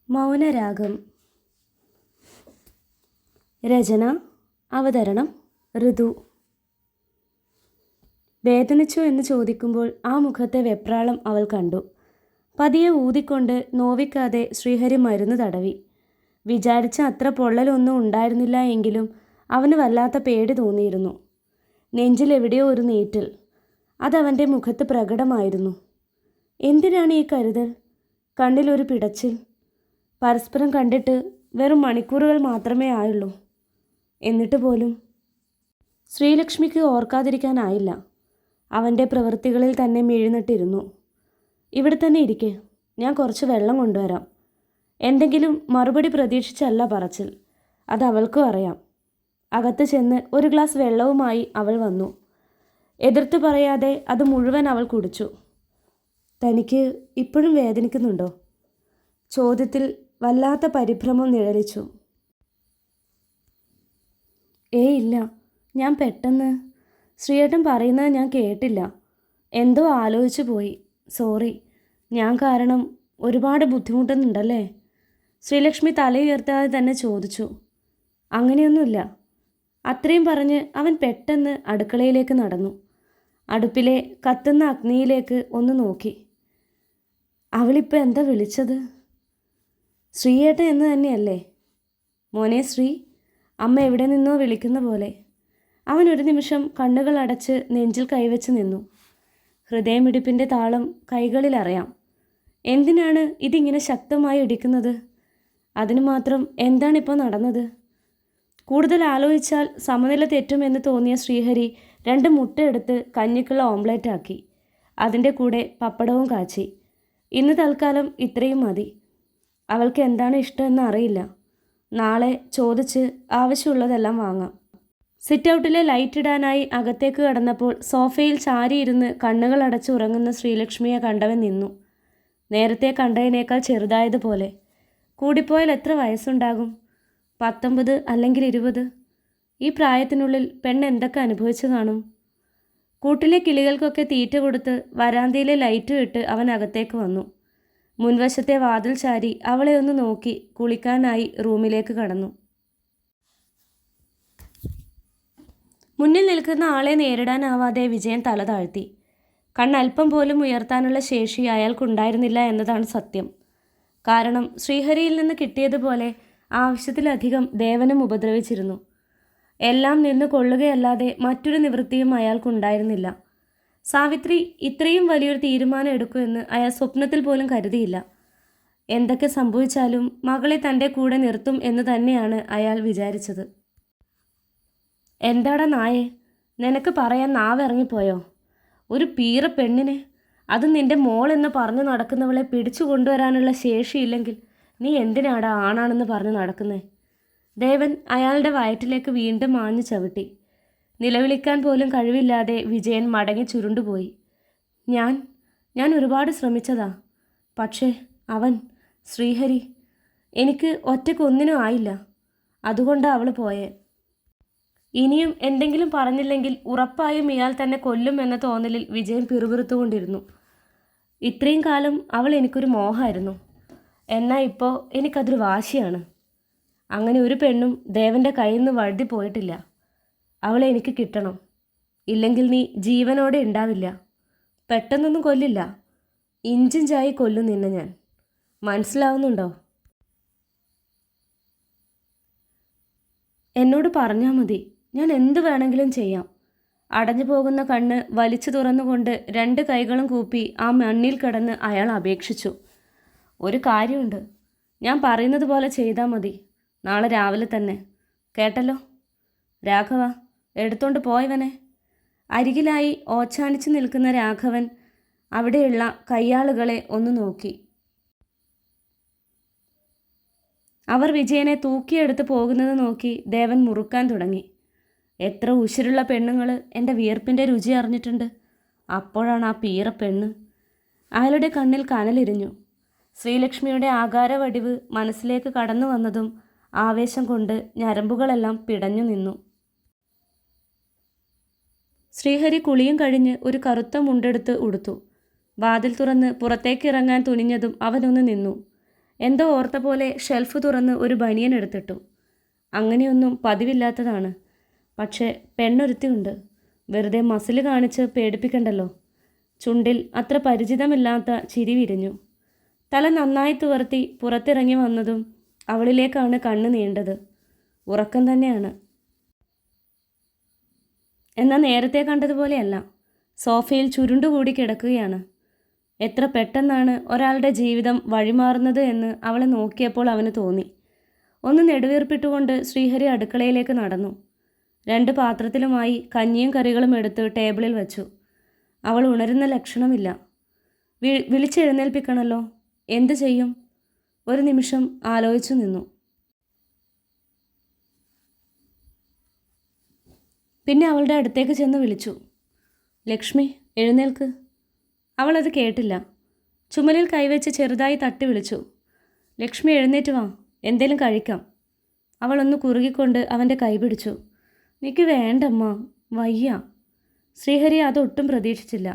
മൗനരാഗം. രചന, അവതരണം ഋതു. വേദനിച്ചോ എന്ന് ചോദിക്കുമ്പോൾ ആ മുഖത്തെ വെപ്രാളം അവൾ കണ്ടു. പതിയെ ഊതിക്കൊണ്ട് നോവിക്കാതെ ശ്രീഹരി മരുന്ന് തടവി. വിചാരിച്ച അത്ര പൊള്ളലൊന്നും ഉണ്ടായിരുന്നില്ല എങ്കിലും അവന് വല്ലാത്ത പേടി തോന്നിയിരുന്നു. നെഞ്ചിലെവിടെയോ ഒരു നീറ്റൽ, അതവൻ്റെ മുഖത്ത് പ്രകടമായിരുന്നു. എന്തിനാണ് ഈ കരുതൽ? കണ്ണിലൊരു പിടച്ചിൽ. പരസ്പരം കണ്ടിട്ട് വെറും മണിക്കൂറുകൾ മാത്രമേ ആയുള്ളൂ. എന്നിട്ട് പോലും ശ്രീലക്ഷ്മിക്ക് ഓർക്കാതിരിക്കാനായില്ല. അവൻ്റെ പ്രവൃത്തികളിൽ തന്നെ മിഴുന്നിട്ടിരുന്നു. ഇവിടെ തന്നെ ഇരിക്കെ, ഞാൻ കുറച്ച് വെള്ളം കൊണ്ടുവരാം. എന്തെങ്കിലും മറുപടി പ്രതീക്ഷിച്ചല്ല പറച്ചിൽ, അത് അവൾക്കും അറിയാം. അകത്ത് ചെന്ന് ഒരു ഗ്ലാസ് വെള്ളവുമായി അവൾ വന്നു. എതിർത്ത് പറയാതെ അത് മുഴുവൻ അവൾ കുടിച്ചു. തനിക്ക് ഇപ്പോഴും വേദനിക്കുന്നുണ്ടോ? ചോദ്യത്തിൽ വല്ലാത്ത പരിഭ്രമം നിഴലിച്ചു. ഇല്ല, ഞാൻ പെട്ടെന്ന് ശ്രീയേട്ടൻ പറയുന്നത് ഞാൻ കേട്ടില്ല. എന്തോ ആലോചിച്ചു പോയി. സോറി, ഞാൻ കാരണം ഒരുപാട് ബുദ്ധിമുട്ടുന്നുണ്ടല്ലേ? ശ്രീലക്ഷ്മി തലയുയർത്താതെ തന്നെ ചോദിച്ചു. അങ്ങനെയൊന്നുമില്ല. അത്രയും പറഞ്ഞ് അവൻ പെട്ടെന്ന് അടുക്കളയിലേക്ക് നടന്നു. അടുപ്പിലെ കത്തുന്ന അഗ്നിയിലേക്ക് ഒന്ന് നോക്കി. അവളിപ്പോൾ എന്താ വിളിച്ചത്? ശ്രീയേട്ടൻ എന്ന് തന്നെയല്ലേ? മോനെ ശ്രീ, അമ്മ എവിടെ നിന്നോ വിളിക്കുന്ന പോലെ. അവൻ ഒരു നിമിഷം കണ്ണുകൾ അടച്ച് നെഞ്ചിൽ കൈവച്ച് നിന്നു. ഹൃദയമിടിപ്പിൻ്റെ താളം കൈകളിൽ അറിയാം. എന്തിനാണ് ഇതിങ്ങനെ ശക്തമായി ഇടിക്കുന്നത്? അതിനു മാത്രം എന്താണിപ്പോൾ നടന്നത്? കൂടുതൽ ആലോചിച്ചാൽ സമനില തെറ്റുമെന്ന് തോന്നിയ ശ്രീഹരി 2 മുട്ടയെടുത്ത് കഞ്ഞിക്കുള്ള ഓംലേറ്റ് ആക്കി. അതിൻ്റെ കൂടെ പപ്പടവും കാച്ചി. ഇന്ന് തൽക്കാലം ഇത്രയും മതി. അവൾക്ക് എന്താണ് ഇഷ്ടമെന്ന് അറിയില്ല. നാളെ ചോദിച്ച് ആവശ്യമുള്ളതെല്ലാം വാങ്ങാം. സിറ്റ് ഔട്ടിലെ ലൈറ്റ് ഇടാനായി അകത്തേക്ക് കടന്നപ്പോൾ സോഫയിൽ ചാരിയിരുന്ന് കണ്ണുകൾ അടച്ച് ഉറങ്ങുന്ന ശ്രീലക്ഷ്മിയെ കണ്ടവൻ നിന്നു. നേരത്തെ കണ്ടതിനേക്കാൾ ചെറുതായതുപോലെ. കൂടിപ്പോയാൽ എത്ര വയസ്സുണ്ടാകും? 19 അല്ലെങ്കിൽ 20. ഈ പ്രായത്തിനുള്ളിൽ പെണ്ണ് എന്തൊക്കെ അനുഭവിച്ചു കാണും? കൂട്ടിലെ കിളികൾക്കൊക്കെ തീറ്റ കൊടുത്ത് വരാന്തയിലെ ലൈറ്റ് ഇട്ട് അവൻ അകത്തേക്ക് വന്നു. മുൻവശത്തെ വാതിൽ ചാരി അവളെ ഒന്ന് നോക്കി കുളിക്കാനായി റൂമിലേക്ക് കടന്നു. മുന്നിൽ നിൽക്കുന്ന ആളെ നേരിടാനാവാതെ വിജയൻ തല താഴ്ത്തി. കണ്ണൽപ്പം പോലും ഉയർത്താനുള്ള ശേഷി അയാൾക്കുണ്ടായിരുന്നില്ല എന്നതാണ് സത്യം. കാരണം ശ്രീഹരിയിൽ നിന്ന് കിട്ടിയതുപോലെ ആവശ്യത്തിലധികം ദേവനും ഉപദ്രവിച്ചിരുന്നു. എല്ലാം നിന്ന് കൊള്ളുകയല്ലാതെ മറ്റൊരു നിവൃത്തിയും അയാൾക്കുണ്ടായിരുന്നില്ല. സാവിത്രി ഇത്രയും വലിയൊരു തീരുമാനം എടുക്കുമെന്ന് അയാൾ സ്വപ്നത്തിൽ പോലും കരുതിയില്ല. എന്തൊക്കെ സംഭവിച്ചാലും മകളെ തൻ്റെ കൂടെ നിർത്തും എന്ന് തന്നെയാണ് അയാൾ വിചാരിച്ചത്. എന്താടാ നായേ, നിനക്ക് പറയാൻ നാവിറങ്ങിപ്പോയോ? ഒരു പീറ പെണ്ണിനെ, അത് നിൻ്റെ മോളെന്ന് പറഞ്ഞു നടക്കുന്നവളെ പിടിച്ചു കൊണ്ടുവരാനുള്ള ശേഷിയില്ലെങ്കിൽ നീ എന്തിനാടാ ആണാണെന്ന് പറഞ്ഞു നടക്കുന്നേ? ദേവൻ അയാളുടെ വയറ്റിലേക്ക് വീണ്ടും മാഞ്ഞു ചവിട്ടി. നിലവിളിക്കാൻ പോലും കഴിവില്ലാതെ വിജയൻ മടങ്ങി ചുരുണ്ടുപോയി. ഞാൻ ഒരുപാട് ശ്രമിച്ചതാ. പക്ഷേ അവൻ, ശ്രീഹരി, എനിക്ക് ഒറ്റയ്ക്കൊന്നിനും ആയില്ല. അതുകൊണ്ടാണ് അവൾ പോയേ. ഇനിയും എന്തെങ്കിലും പറഞ്ഞില്ലെങ്കിൽ ഉറപ്പായും ഇയാൾ തന്നെ കൊല്ലും എന്ന തോന്നലിൽ വിജയൻ പിറുപിറുത്തുകൊണ്ടിരുന്നു. ഇത്രയും കാലം അവൾ എനിക്കൊരു മോഹമായിരുന്നു. എന്നാൽ ഇപ്പോൾ എനിക്കതൊരു വാശിയാണ്. അങ്ങനെ ഒരു പെണ്ണും ദേവൻ്റെ കയ്യിൽ നിന്ന് വഴുതി പോയിട്ടില്ല. അവളെ എനിക്ക് കിട്ടണം. ഇല്ലെങ്കിൽ നീ ജീവനോടെ ഉണ്ടാവില്ല. പെട്ടെന്നൊന്നും കൊല്ലില്ല, ഇഞ്ചിഞ്ചായി കൊല്ലും നിന്നെ ഞാൻ. മനസ്സിലാവുന്നുണ്ടോ? എന്നോട് പറഞ്ഞാൽ മതി, ഞാൻ എന്തു വേണമെങ്കിലും ചെയ്യാം. അടഞ്ഞു പോകുന്ന കണ്ണ് വലിച്ചു തുറന്നുകൊണ്ട് 2 കൈകളും കൂപ്പി ആ മണ്ണിൽ കിടന്ന് അയാൾ അപേക്ഷിച്ചു. ഒരു കാര്യമുണ്ട്, ഞാൻ പറയുന്നത് പോലെ ചെയ്താൽ മതി. നാളെ രാവിലെ തന്നെ. കേട്ടല്ലോ? രാഘവ, എടുത്തോണ്ട് പോയവനെ. അരികിലായി ഓച്ചാനിച്ച് നിൽക്കുന്ന രാഘവൻ അവിടെയുള്ള കയ്യാളുകളെ ഒന്ന് നോക്കി. അവർ വിജയനെ തൂക്കിയെടുത്ത് പോകുന്നത് നോക്കി ദേവൻ മുറുക്കാൻ തുടങ്ങി. എത്ര ഉശിരുള്ള പെണ്ണുങ്ങൾ എൻ്റെ വിയർപ്പിൻ്റെ രുചി അറിഞ്ഞിട്ടുണ്ട്. അപ്പോഴാണ് ആ പീറ പെണ്ണ്. അയാളുടെ കണ്ണിൽ കനലിരിഞ്ഞു. ശ്രീലക്ഷ്മിയുടെ ആകാരവടിവ് മനസ്സിലേക്ക് കടന്നു വന്നതും ആവേശം കൊണ്ട് ഞരമ്പുകളെല്ലാം പിടഞ്ഞു നിന്നു. ശ്രീഹരി കുളിയും കഴിഞ്ഞ് ഒരു കറുത്ത മുണ്ടെടുത്ത് ഉടുത്തു. വാതിൽ തുറന്ന് പുറത്തേക്ക് ഇറങ്ങാൻ തുനിഞ്ഞതും അവനൊന്ന് നിന്നു. എന്തോ ഓർത്ത പോലെ ഷെൽഫ് തുറന്ന് ഒരു ബനിയൻ എടുത്തിട്ടു. അങ്ങനെയൊന്നും പതിവില്ലാത്തതാണ്. പക്ഷേ പെണ്ണൊരുത്തിയുണ്ട്. വെറുതെ മസിൽ കാണിച്ച് പേടിപ്പിക്കണ്ടല്ലോ. ചുണ്ടിൽ അത്ര പരിചിതമില്ലാത്ത ചിരി വിരിഞ്ഞു. തല നന്നായി തുവർത്തി പുറത്തിറങ്ങി വന്നതും അവളിലേക്കാണ് കണ്ണ് നീണ്ടത്. ഉറക്കം തന്നെയാണ്. എന്നാൽ നേരത്തെ കണ്ടതുപോലെയല്ല. സോഫയിൽ ചുരുണ്ടുകൂടി കിടക്കുകയാണ്. എത്ര പെട്ടെന്നാണ് ഒരാളുടെ ജീവിതം വഴിമാറുന്നത് എന്ന് അവളെ നോക്കിയപ്പോൾ അവന് തോന്നി. ഒന്ന് നെടുവീർപ്പിട്ടുകൊണ്ട് ശ്രീഹരി അടുക്കളയിലേക്ക് നടന്നു. 2 പാത്രത്തിലുമായി കഞ്ഞിയും കറികളും എടുത്ത് ടേബിളിൽ വെച്ചു. അവൾ ഉണരുന്ന ലക്ഷണമില്ല. വിളിച്ചെഴുന്നേൽപ്പിക്കണമല്ലോ. എന്തു ചെയ്യും? ഒരു നിമിഷം ആലോചിച്ചു നിന്നു. പിന്നെ അവളുടെ അടുത്തേക്ക് ചെന്ന് വിളിച്ചു. ലക്ഷ്മി, എഴുന്നേൽക്ക്. അവളത് കേട്ടില്ല. ചുമലിൽ കൈവച്ച് ചെറുതായി തട്ടി വിളിച്ചു. ലക്ഷ്മി, എഴുന്നേറ്റ് വാ, എന്തേലും കഴിക്കാം. അവളൊന്ന് കുറുകിക്കൊണ്ട് അവൻ്റെ കൈ പിടിച്ചു. എനിക്ക് വേണ്ടമ്മ, വയ്യ. ശ്രീഹരി അതൊട്ടും പ്രതീക്ഷിച്ചില്ല.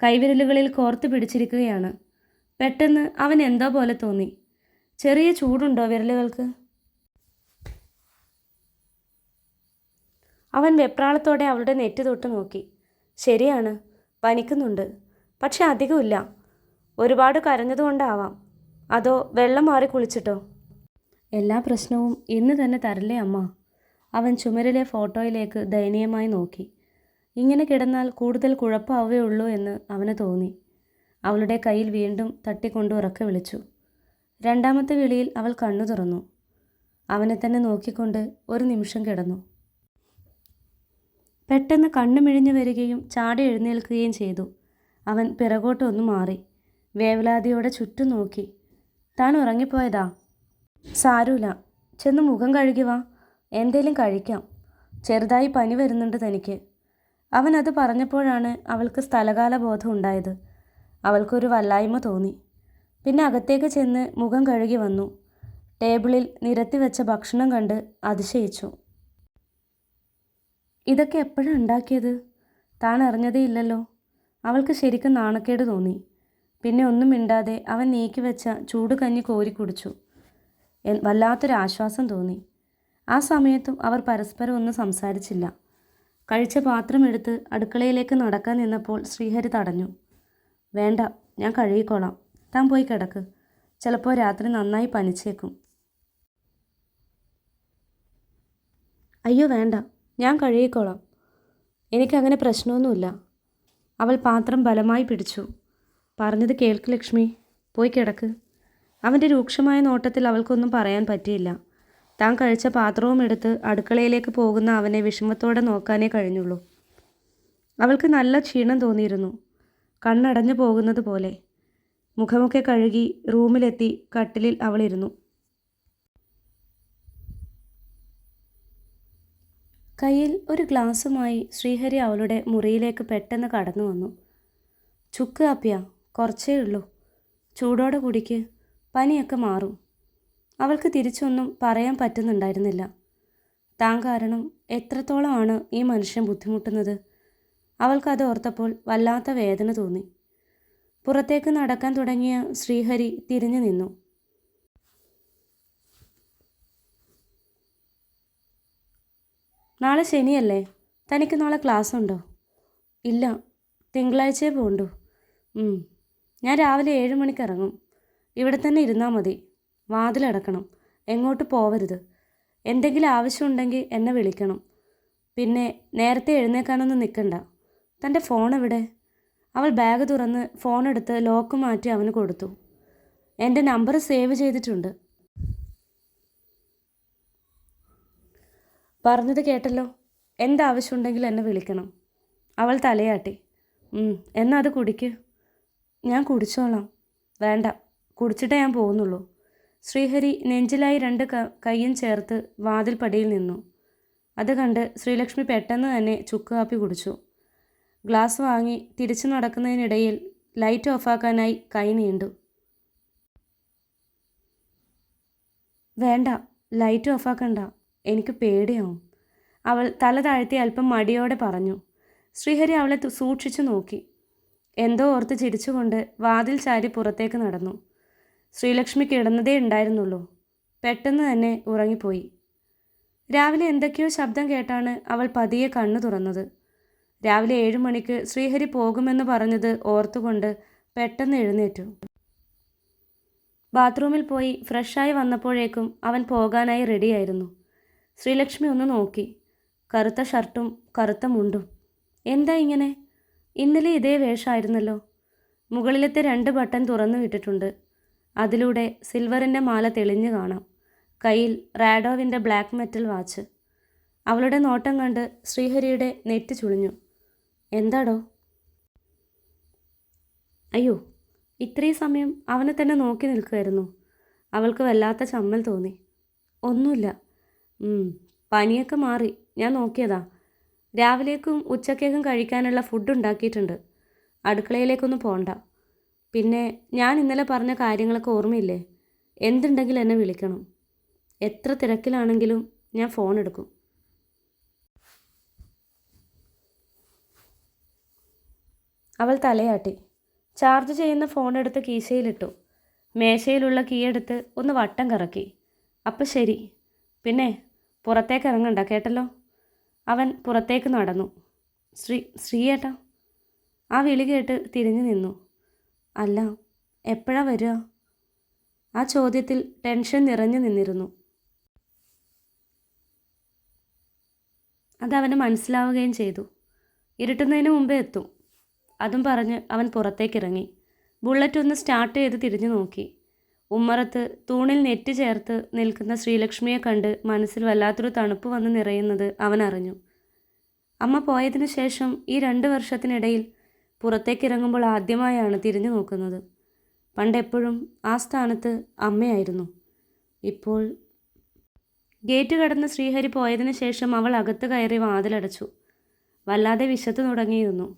കൈവിരലുകളിൽ കോർത്ത് പിടിച്ചിരിക്കുകയാണ്. പെട്ടെന്ന് അവൻ എന്തോ പോലെ തോന്നി. ചെറിയ ചൂടുണ്ടോ വിരലുകൾക്ക്? അവൻ വെപ്രാളത്തോടെ അവളുടെ നെറ്റി തൊട്ട് നോക്കി. ശരിയാണ്, പനിക്കുന്നുണ്ട്. പക്ഷെ അധികമില്ല. ഒരുപാട് കരഞ്ഞതുകൊണ്ടാവാം. അതോ വെള്ളം മാറി കുളിച്ചിട്ടോ? എല്ലാ പ്രശ്നവും ഇന്ന് തന്നെ തരല്ലേ അമ്മ? അവൻ ചുമരിലെ ഫോട്ടോയിലേക്ക് ദയനീയമായി നോക്കി. ഇങ്ങനെ കിടന്നാൽ കൂടുതൽ കുഴപ്പമാവേ ഉള്ളൂ എന്ന് അവന് തോന്നി. അവളുടെ കയ്യിൽ വീണ്ടും തട്ടിക്കൊണ്ട് ഉറക്കെ വിളിച്ചു. 2ാമത്തെ വിളിയിൽ അവൾ കണ്ണു തുറന്നു. അവനെ തന്നെ നോക്കിക്കൊണ്ട് ഒരു നിമിഷം കിടന്നു. പെട്ടെന്ന് കണ്ണു മിഴിഞ്ഞു വരികയും ചാടി എഴുന്നേൽക്കുകയും ചെയ്തു. അവൻ പിറകോട്ടൊന്നു മാറി വേവലാതിയോടെ ചുറ്റും നോക്കി. താൻ ഉറങ്ങിപ്പോയതാ? സാരൂല, ചെന്ന് മുഖം കഴുകി വാ, എന്തേലും കഴിക്കാം. ചെറുതായി പനി വരുന്നുണ്ട് തനിക്ക്. അവൻ അത് പറഞ്ഞപ്പോഴാണ് അവൾക്ക് സ്ഥലകാല ബോധം ഉണ്ടായത്. അവൾക്കൊരു വല്ലായ്മ തോന്നി. പിന്നെ അകത്തേക്ക് ചെന്ന് മുഖം കഴുകി വന്നു. ടേബിളിൽ നിരത്തി വെച്ച ഭക്ഷണം കണ്ട് അതിശയിച്ചു. ഇതൊക്കെ എപ്പോഴാണ് ഉണ്ടാക്കിയത്? താൻ അറിഞ്ഞതേ ഇല്ലല്ലോ. അവൾക്ക് ശരിക്കും നാണക്കേട് തോന്നി. പിന്നെ ഒന്നും മിണ്ടാതെ അവൻ നീക്കി വെച്ച ചൂടുകഞ്ഞി കോരി കുടിച്ചു. വല്ലാത്തൊരാശ്വാസം തോന്നി. ആ സമയത്തും അവർ പരസ്പരം ഒന്നും സംസാരിച്ചില്ല. കഴിച്ച പാത്രം എടുത്ത് അടുക്കളയിലേക്ക് നടക്കാൻ നിന്നപ്പോൾ ശ്രീഹരി തടഞ്ഞു. വേണ്ട, ഞാൻ കഴുകിക്കോളാം. താൻ പോയി കിടക്ക്. ചിലപ്പോൾ രാത്രി നന്നായി പനിച്ചേക്കും. അയ്യോ വേണ്ട, ഞാൻ കഴുകിക്കോളാം. എനിക്കങ്ങനെ പ്രശ്നമൊന്നുമില്ല. അവൾ പാത്രം ബലമായി പിടിച്ചു. പറഞ്ഞത് കേൾക്ക് ലക്ഷ്മി, പോയി കിടക്ക്. അവൻ്റെ രൂക്ഷമായ നോട്ടത്തിൽ അവൾക്കൊന്നും പറയാൻ പറ്റിയില്ല. താൻ കഴിച്ച പാത്രവും എടുത്ത് അടുക്കളയിലേക്ക് പോകുന്ന അവനെ വിഷമത്തോടെ നോക്കാനേ കഴിഞ്ഞുള്ളൂ. അവൾക്ക് നല്ല ക്ഷീണം തോന്നിയിരുന്നു. കണ്ണടഞ്ഞു പോകുന്നത് പോലെ. മുഖമൊക്കെ കഴുകി റൂമിലെത്തി കട്ടിലിൽ അവളിരുന്നു. കയ്യിൽ ഒരു ഗ്ലാസ്സുമായി ശ്രീഹരി അവളുടെ മുറിയിലേക്ക് പെട്ടെന്ന് കടന്നു വന്നു. ചുക്ക് കാപ്പിയാ? കുറച്ചേ ഉള്ളൂ. ചൂടോടെ കുടിക്ക്, പനിയൊക്കെ മാറും. അവൾക്ക് തിരിച്ചൊന്നും പറയാൻ പറ്റുന്നുണ്ടായിരുന്നില്ല. താൻ കാരണം എത്രത്തോളമാണ് ഈ മനുഷ്യൻ ബുദ്ധിമുട്ടുന്നത്. അവൾക്കത് ഓർത്തപ്പോൾ വല്ലാത്ത വേദന തോന്നി. പുറത്തേക്ക് നടക്കാൻ തുടങ്ങിയ ശ്രീഹരി തിരിഞ്ഞു നിന്നു. നാളെ ശനിയല്ലേ? തനിക്ക് നാളെ ക്ലാസ് ഉണ്ടോ? ഇല്ല, തിങ്കളാഴ്ചയെ പോകണ്ടു. ഞാൻ രാവിലെ 7 മണിക്ക് ഇറങ്ങും. ഇവിടെ തന്നെ ഇരുന്നാൽ മതി. വാതിലടക്കണം. എങ്ങോട്ട് പോവരുത്. എന്തെങ്കിലും ആവശ്യമുണ്ടെങ്കിൽ എന്നെ വിളിക്കണം. പിന്നെ നേരത്തെ എഴുന്നേക്കാനൊന്നും നിൽക്കണ്ട. തൻ്റെ ഫോൺ എവിടെ? അവൾ ബാഗ് തുറന്ന് ഫോണെടുത്ത് ലോക്ക് മാറ്റി അവന് കൊടുത്തു. എൻ്റെ നമ്പർ സേവ് ചെയ്തിട്ടുണ്ട്. പറഞ്ഞത് കേട്ടല്ലോ. എന്താവശ്യമുണ്ടെങ്കിൽ എന്നെ വിളിക്കണം. അവൾ തലയാട്ടി. എന്നാ അത് കുടിക്ക്. ഞാൻ കുടിച്ചോളാം. വേണ്ട, കുടിച്ചിട്ടേ ഞാൻ പോകുന്നുള്ളൂ. ശ്രീഹരി നെഞ്ചിലായി 2 കൈയും ചേർത്ത് വാതിൽ പടിയിൽ നിന്നു. അത് കണ്ട് ശ്രീലക്ഷ്മി പെട്ടെന്ന് തന്നെ ചുക്ക് കാപ്പി കുടിച്ചു. ഗ്ലാസ് വാങ്ങി തിരിച്ചു നടക്കുന്നതിനിടയിൽ ലൈറ്റ് ഓഫാക്കാനായി കൈ നീണ്ടു. വേണ്ട, ലൈറ്റ് ഓഫാക്കണ്ട, എനിക്ക് പേടിയാവും. അവൾ തല താഴ്ത്തി അല്പം മടിയോടെ പറഞ്ഞു. ശ്രീഹരി അവളെ സൂക്ഷിച്ചു നോക്കി. എന്തോ ഓർത്ത് ചിരിച്ചുകൊണ്ട് വാതിൽ ചാരി പുറത്തേക്ക് നടന്നു. ശ്രീലക്ഷ്മി കിടന്നതേ ഉണ്ടായിരുന്നുള്ളൂ. പെട്ടെന്ന് തന്നെ ഉറങ്ങിപ്പോയി. രാവിലെ എന്തൊക്കെയോ ശബ്ദം കേട്ടാണ് അവൾ പതിയെ കണ്ണു തുറന്നത്. രാവിലെ 7 മണിക്ക് ശ്രീഹരി പോകുമെന്ന് പറഞ്ഞത് ഓർത്തുകൊണ്ട് പെട്ടെന്ന് എഴുന്നേറ്റു. ബാത്റൂമിൽ പോയി ഫ്രഷായി വന്നപ്പോഴേക്കും അവൻ പോകാനായി റെഡിയായിരുന്നു. ശ്രീലക്ഷ്മി ഒന്ന് നോക്കി. കറുത്ത ഷർട്ടും കറുത്ത മുണ്ടും. എന്താ ഇങ്ങനെ? ഇന്നലെ ഇതേ വേഷമായിരുന്നല്ലോ. മുകളിലത്തെ 2 ബട്ടൺ തുറന്നു വിട്ടിട്ടുണ്ട്. അതിലൂടെ സിൽവറിൻ്റെ മാല തെളിഞ്ഞു കാണാം. കയ്യിൽ റാഡോവിൻ്റെ ബ്ലാക്ക് മെറ്റൽ വാച്ച്. അവളുടെ നോട്ടം കണ്ട് ശ്രീഹരിയുടെ നെറ്റ് ചുളിഞ്ഞു. എന്താടോ? അയ്യോ, ഇത്രയും സമയം അവനെ തന്നെ നോക്കി നിൽക്കുമായിരുന്നു. അവൾക്ക് വല്ലാത്ത ചമ്മൽ തോന്നി. ഒന്നുമില്ല. പനിയൊക്കെ മാറി. ഞാൻ നോക്കിയതാ. രാവിലേക്കും ഉച്ചക്കേക്കും കഴിക്കാനുള്ള ഫുഡ് ഉണ്ടാക്കിയിട്ടുണ്ട്. അടുക്കളയിലേക്കൊന്നും പോണ്ട. പിന്നെ ഞാൻ ഇന്നലെ പറഞ്ഞ കാര്യങ്ങളൊക്കെ ഓർമ്മയില്ലേ? എന്തുണ്ടെങ്കിലും എന്നെ വിളിക്കണം. എത്ര തിരക്കിലാണെങ്കിലും ഞാൻ ഫോൺ എടുക്കും. അവൾ തലയാട്ടി. ചാർജ് ചെയ്യുന്ന ഫോൺ എടുത്ത് കീശയിലിട്ടു. മേശയിലുള്ള കീ എടുത്ത് ഒന്ന് വട്ടം കറക്കി. അപ്പം ശരി. പിന്നെ പുറത്തേക്ക് ഇറങ്ങണ്ട കേട്ടല്ലോ. അവൻ പുറത്തേക്ക് നടന്നു. ശ്രീയേട്ടാ. ആ വിളി കേട്ട് തിരിഞ്ഞു നിന്നു. അല്ല, എപ്പോഴാ വരിക? ആ ചോദ്യത്തിൽ ടെൻഷൻ നിറഞ്ഞു നിന്നിരുന്നു. അതവന് മനസ്സിലാവുകയും ചെയ്തു. ഇരുട്ടുന്നതിന് മുമ്പേ എത്തും. അതും പറഞ്ഞ് അവൻ പുറത്തേക്കിറങ്ങി. ബുള്ളറ്റ് ഒന്ന് സ്റ്റാർട്ട് ചെയ്ത് തിരിഞ്ഞു നോക്കി. ഉമ്മറത്ത് തൂണിൽ നെറ്റ് ചേർത്ത് നിൽക്കുന്ന ശ്രീലക്ഷ്മിയെ കണ്ട് മനസ്സിൽ വല്ലാത്തൊരു തണുപ്പ് വന്ന് നിറയുന്നത് അവൻ അറിഞ്ഞു. അമ്മ പോയതിനു ശേഷം ഈ 2 വർഷത്തിനിടയിൽ പുറത്തേക്കിറങ്ങുമ്പോൾ ആദ്യമായാണ് തിരിഞ്ഞു നോക്കുന്നത്. പണ്ടെപ്പോഴും ആ സ്ഥാനത്ത് അമ്മയായിരുന്നു. ഇപ്പോൾ ഗേറ്റ് കടന്ന് ശ്രീഹരി പോയതിനു ശേഷം അവൾ അകത്ത് കയറി വാതിലടച്ചു. വല്ലാതെ വിശത്ത് തുടങ്ങിയിരുന്നു.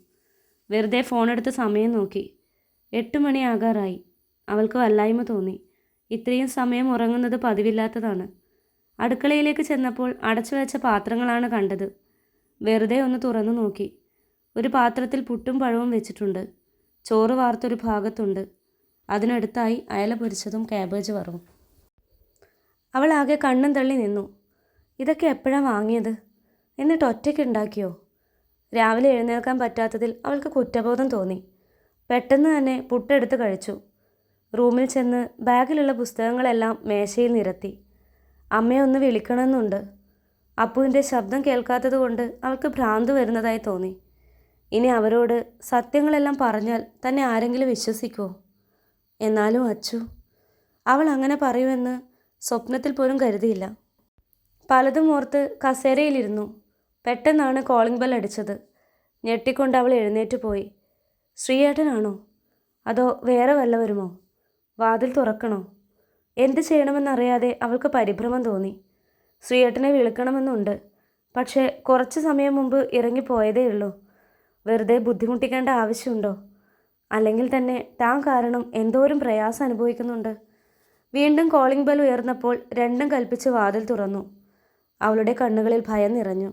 വെറുതെ ഫോണെടുത്ത് സമയം നോക്കി. 8 മണിയാകാറായി. അവൾക്ക് വല്ലായ്മ തോന്നി. ഇത്രയും സമയം ഉറങ്ങുന്നത് പതിവില്ലാത്തതാണ്. അടുക്കളയിലേക്ക് ചെന്നപ്പോൾ അടച്ചു വെച്ച പാത്രങ്ങളാണ് കണ്ടത്. വെറുതെ ഒന്ന് തുറന്നു നോക്കി. ഒരു പാത്രത്തിൽ പുട്ടും പഴവും വെച്ചിട്ടുണ്ട്. ചോറ് വാർത്തൊരു ഭാഗത്തുണ്ട്. അതിനടുത്തായി അയല പൊരിച്ചതും കാബേജ് വറവും. അവൾ ആകെ കണ്ണും തള്ളി നിന്നു. ഇതൊക്കെ എപ്പോഴാണ് വാങ്ങിയത്? എന്നിട്ട് ഒറ്റയ്ക്ക് ഉണ്ടാക്കിയോ? രാവിലെ എഴുന്നേൽക്കാൻ പറ്റാത്തതിൽ അവൾക്ക് കുറ്റബോധം തോന്നി. പെട്ടെന്ന് തന്നെ പുട്ടെടുത്ത് കഴിച്ചു. റൂമിൽ ചെന്ന് ബാഗിലുള്ള പുസ്തകങ്ങളെല്ലാം മേശയിൽ നിരത്തി. അമ്മയെ ഒന്ന് വിളിക്കണമെന്നുണ്ട്. അപ്പുവിൻ്റെ ശബ്ദം കേൾക്കാത്തത് കൊണ്ട് അവൾക്ക് ഭ്രാന്ത് വരുന്നതായി തോന്നി. ഇനി അവരോട് സത്യങ്ങളെല്ലാം പറഞ്ഞാൽ തന്നെ ആരെങ്കിലും വിശ്വസിക്കുമോ? എന്നാലും അച്ചു, അവൾ അങ്ങനെ പറയുമെന്ന് സ്വപ്നത്തിൽ പോലും കരുതിയില്ല. പലതും ഓർത്ത് കസേരയിലിരുന്നു. പെട്ടെന്നാണ് കോളിംഗ് ബെൽ അടിച്ചത്. ഞെട്ടിക്കൊണ്ട് അവൾ എഴുന്നേറ്റ് പോയി. ശ്രീയേട്ടനാണോ? അതോ വേറെ വല്ലവരുമോ? വാതിൽ തുറക്കണോ? എന്ത് ചെയ്യണമെന്നറിയാതെ അവൾക്ക് പരിഭ്രമം തോന്നി. ശ്രീയേട്ടനെ വിളിക്കണമെന്നുണ്ട്. പക്ഷേ കുറച്ച് സമയം മുമ്പ് ഇറങ്ങിപ്പോയതേയുള്ളൂ. വെറുതെ ബുദ്ധിമുട്ടിക്കേണ്ട ആവശ്യമുണ്ടോ? അല്ലെങ്കിൽ തന്നെ താൻ കാരണം എന്തോരം പ്രയാസം അനുഭവിക്കുന്നുണ്ട്. വീണ്ടും കോളിംഗ് ബെൽ ഉയർന്നപ്പോൾ രണ്ടും കൽപ്പിച്ച് വാതിൽ തുറന്നു. അവളുടെ കണ്ണുകളിൽ ഭയം നിറഞ്ഞു.